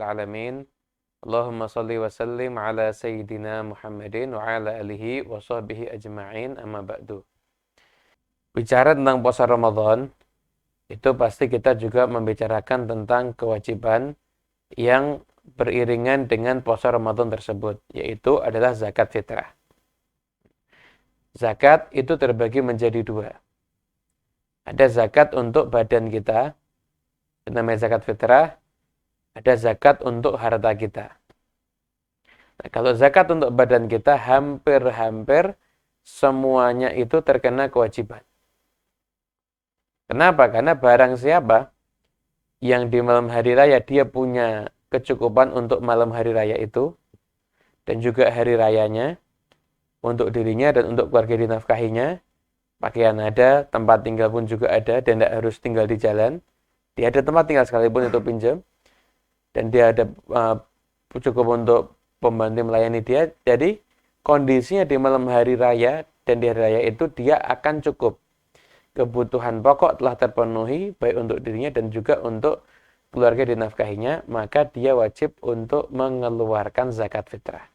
alamin. Allahumma salli wa sallim ala sayyidina Muhammadin wa ala alihi wa sahbihi ajma'in, amma ba'du. Bicara tentang puasa Ramadan, itu pasti kita juga membicarakan tentang kewajiban yang beriringan dengan puasa Ramadan tersebut, yaitu adalah zakat fitrah. Zakat itu terbagi menjadi dua. Ada zakat untuk badan kita, namanya zakat fitrah. Ada zakat untuk harta kita. Nah, kalau zakat untuk badan kita hampir-hampir semuanya itu terkena kewajiban. Kenapa? Karena barang siapa yang di malam hari raya dia punya kecukupan untuk malam hari raya itu, dan juga hari rayanya, untuk dirinya dan untuk keluarga dinafkahinya, pakaian ada, tempat tinggal pun juga ada, dan tidak harus tinggal di jalan. Dia ada tempat tinggal sekalipun itu pinjam, dan dia ada cukup untuk pembantu melayani dia. Jadi kondisinya di malam hari raya dan di hari raya itu dia akan cukup. Kebutuhan pokok telah terpenuhi baik untuk dirinya dan juga untuk keluarga dinafkahinya, maka dia wajib untuk mengeluarkan zakat fitrah.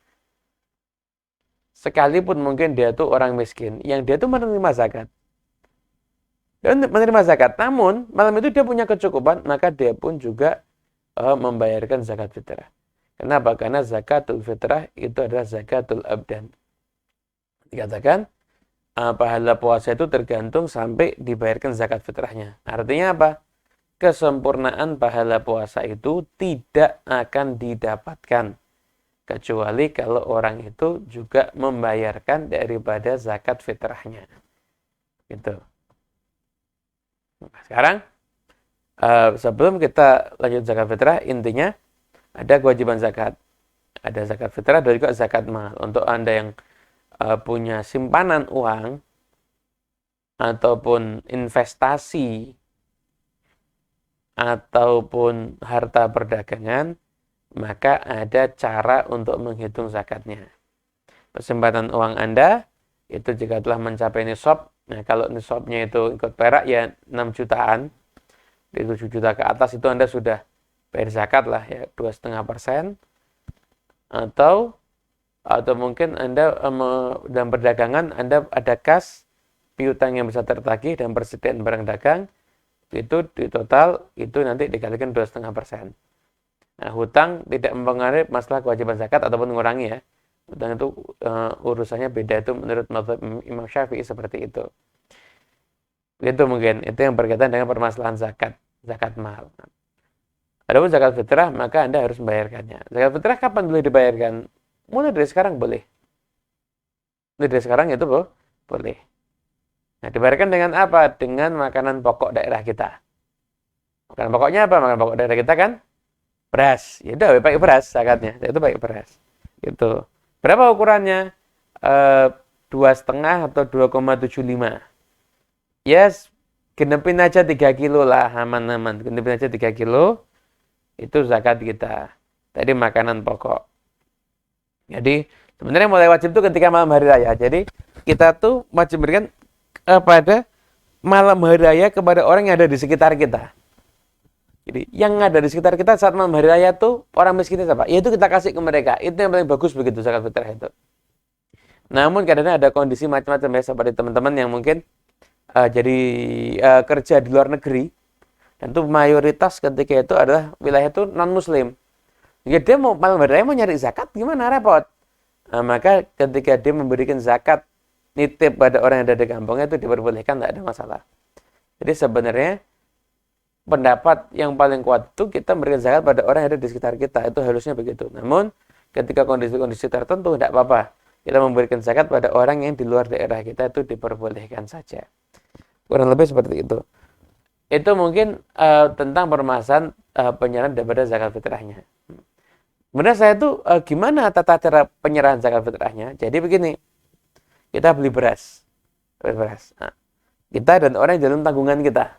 Sekalipun mungkin dia tuh orang miskin, yang dia tuh menerima zakat. Dan menerima zakat, namun malam itu dia punya kecukupan, maka dia pun juga membayarkan zakat fitrah. Kenapa? Karena zakatul fitrah itu adalah zakatul abdan. Dikatakan pahala puasa itu tergantung sampai dibayarkan zakat fitrahnya. Artinya apa? Kesempurnaan pahala puasa itu tidak akan didapatkan kecuali kalau orang itu juga membayarkan daripada zakat fitrahnya. Gitu. Sekarang sebelum kita lanjut zakat fitrah, intinya ada kewajiban zakat. Ada zakat fitrah dan juga zakat mal. Untuk Anda yang punya simpanan uang ataupun investasi ataupun harta perdagangan, maka ada cara untuk menghitung zakatnya. Simpanan uang Anda itu jika telah mencapai nisab, nah kalau nisabnya itu ikut perak ya 6 jutaan, di 7 juta ke atas itu Anda sudah bayar zakat lah ya, 2,5%. Atau mungkin Anda dalam perdagangan Anda ada kas piutang yang bisa tertagih dan persediaan barang dagang, itu di total itu nanti dikalikan 2,5%. Nah, hutang tidak mempengaruhi masalah kewajiban zakat ataupun mengurangi ya. Hutang itu urusannya beda, itu menurut mazhab Imam Syafi'i seperti itu. Itu mungkin itu yang berkaitan dengan permasalahan zakat mal. Adapun zakat fitrah, maka Anda harus membayarkannya. Zakat fitrah kapan boleh dibayarkan? Mulai dari sekarang boleh. Mulai dari sekarang itu boleh. Nah, dibayarkan dengan apa? Dengan makanan pokok daerah kita. Makanan pokoknya apa? Makanan pokok daerah kita kan beras. Ya udah, pakai beras zakatnya. Itu pakai beras. Gitu. Berapa ukurannya? 2,5 atau 2,75. Yes, genepin aja 3 kilo lah, aman-aman. Genepin aja 3 kilo. Itu zakat kita. Tadi makanan pokok. Jadi sebenarnya mulai wajib itu ketika malam hari raya. Jadi kita tuh wajib berikan pada malam hari raya kepada orang yang ada di sekitar kita. Jadi yang ada di sekitar kita saat malam hari raya tuh orang miskin siapa? Yaitu kita kasih ke mereka. Itu yang paling bagus begitu zakat fitrah itu. Namun kadang-kadang ada kondisi macam-macam ya, seperti teman-teman yang mungkin jadi kerja di luar negeri. Dan itu mayoritas ketika itu adalah wilayah itu non-muslim. Jadi dia mau malam hari raya mau nyari zakat, gimana repot. Nah, maka ketika dia memberikan zakat nitip pada orang yang ada di kampungnya itu diperbolehkan, tidak ada masalah. Jadi sebenarnya pendapat yang paling kuat itu kita memberikan zakat pada orang yang ada di sekitar kita, itu harusnya begitu. Namun ketika kondisi-kondisi tertentu tidak apa-apa. Kita memberikan zakat pada orang yang di luar daerah kita, itu diperbolehkan saja. Kurang lebih seperti itu. Itu mungkin tentang permasalahan penyerahan daripada zakat fitrahnya. Kemudian saya tuh gimana tata cara penyerahan zakat fitrahnya? Jadi begini, kita beli beras. Nah, kita dan orang yang dalam tanggungan kita.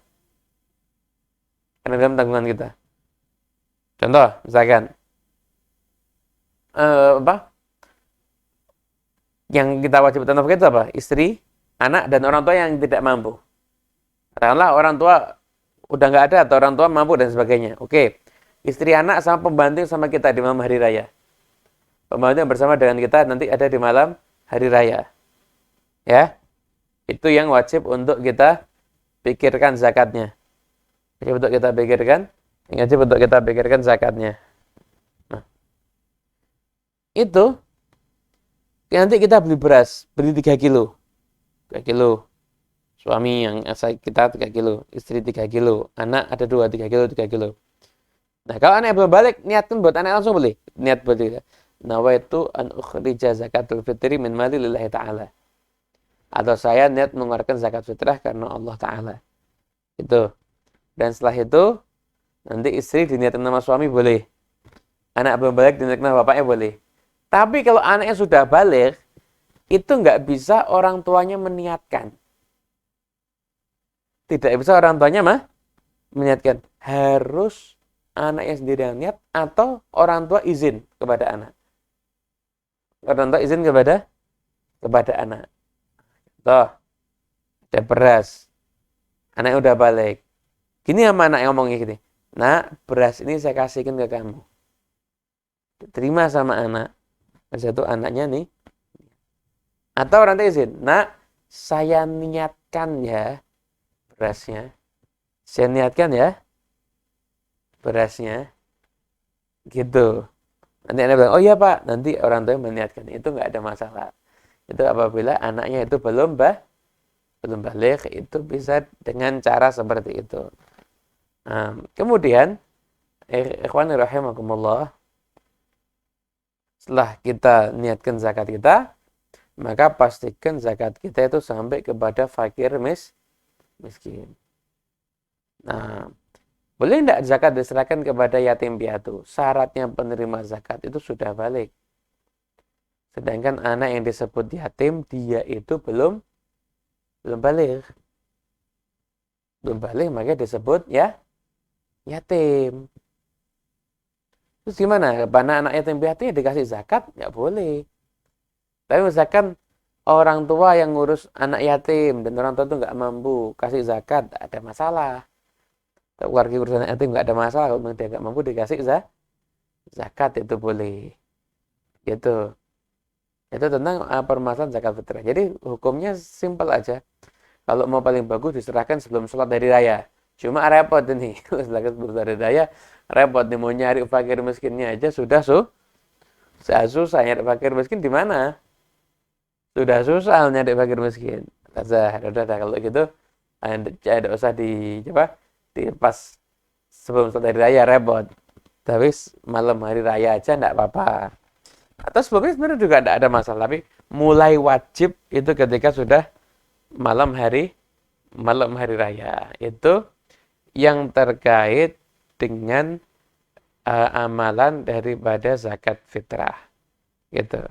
Karena dalam tanggungan kita. Contoh, misalkan yang kita wajib nafkah itu apa? Istri, anak, dan orang tua yang tidak mampu. Katakanlah orang tua udah nggak ada atau orang tua mampu dan sebagainya. Oke, Istri, anak, sama pembantu yang sama kita di malam hari raya. Pembantu yang bersama dengan kita nanti ada di malam hari raya. Ya, itu yang wajib untuk kita pikirkan zakatnya. Wajib untuk kita pikirkan, wajib untuk kita pikirkan zakatnya. Nah, itu nanti kita beli beras, beli 3 kilo. 3 kilo. Suami yang kita 3 kilo, istri 3 kilo, anak ada 2, 3 kilo, 3 kilo. Nah, kalau anak belum balik, niatkan buat anak langsung boleh. Niat buat kita. Nawaitu an ukhrija zakatul fitri min mali lillahi ta'ala. Atau saya niat mengeluarkan zakat fitrah karena Allah Ta'ala. Itu. Dan setelah itu, nanti istri diniatkan nama suami boleh. Anak belum balik diniatkan nama bapaknya boleh. Tapi kalau anaknya sudah balik, itu nggak bisa orang tuanya meniatkan. Tidak bisa orang tuanya meniatkan. Harus anaknya sendiri yang niat atau orang tua izin kepada anak. Orang tua izin kepada anak. Tuh, ada beras. Anaknya udah balik. Gini sama anak yang ngomongnya gini. Nak, beras ini saya kasihkan ke kamu. Terima sama anak. Masa itu anaknya nih. Atau orang tua izin. Nak, saya niatkan ya berasnya. Saya niatkan ya berasnya. Gitu. Nanti anak bilang, oh iya Pak. Nanti orang tua meniatkan. Itu nggak ada masalah. Itu apabila anaknya itu belum balik, itu bisa dengan cara seperti itu. Kemudian, ikhwan rahimakumullah, setelah kita niatkan zakat kita, maka pastikan zakat kita itu sampai kepada fakir miskin. Nah, boleh tidak zakat diserahkan kepada yatim piatu? Syaratnya penerima zakat itu sudah balik. Sedangkan anak yang disebut yatim, dia itu belum balik. Belum balik, maka disebut yatim. Terus gimana? Anak yatim piatu ya dikasih zakat? Nggak boleh. Tapi misalkan orang tua yang ngurus anak yatim dan orang tua itu nggak mampu kasih zakat, ada masalah. Keluarga ngurus anak yatim nggak ada masalah. Kalau dia nggak mampu dikasih zakat itu boleh. Gitu. Itu tentang permasalahan zakat fitrah. Jadi hukumnya simpel aja. Kalau mau paling bagus diserahkan sebelum sholat hari raya. Cuma repot ini. Sebelum hari raya repot nih, mau nyari fakir miskinnya aja sudah susah. Nyari fakir miskin di mana? Sudah susah nyari fakir miskin. Udah kalau gitu ada usah di pas sebelum sholat hari raya repot. Tapi malam hari raya aja enggak apa-apa. Atau sebelumnya sebenarnya juga tidak ada masalah, tapi mulai wajib itu ketika sudah malam hari raya. Itu yang terkait dengan amalan daripada zakat fitrah. Gitu.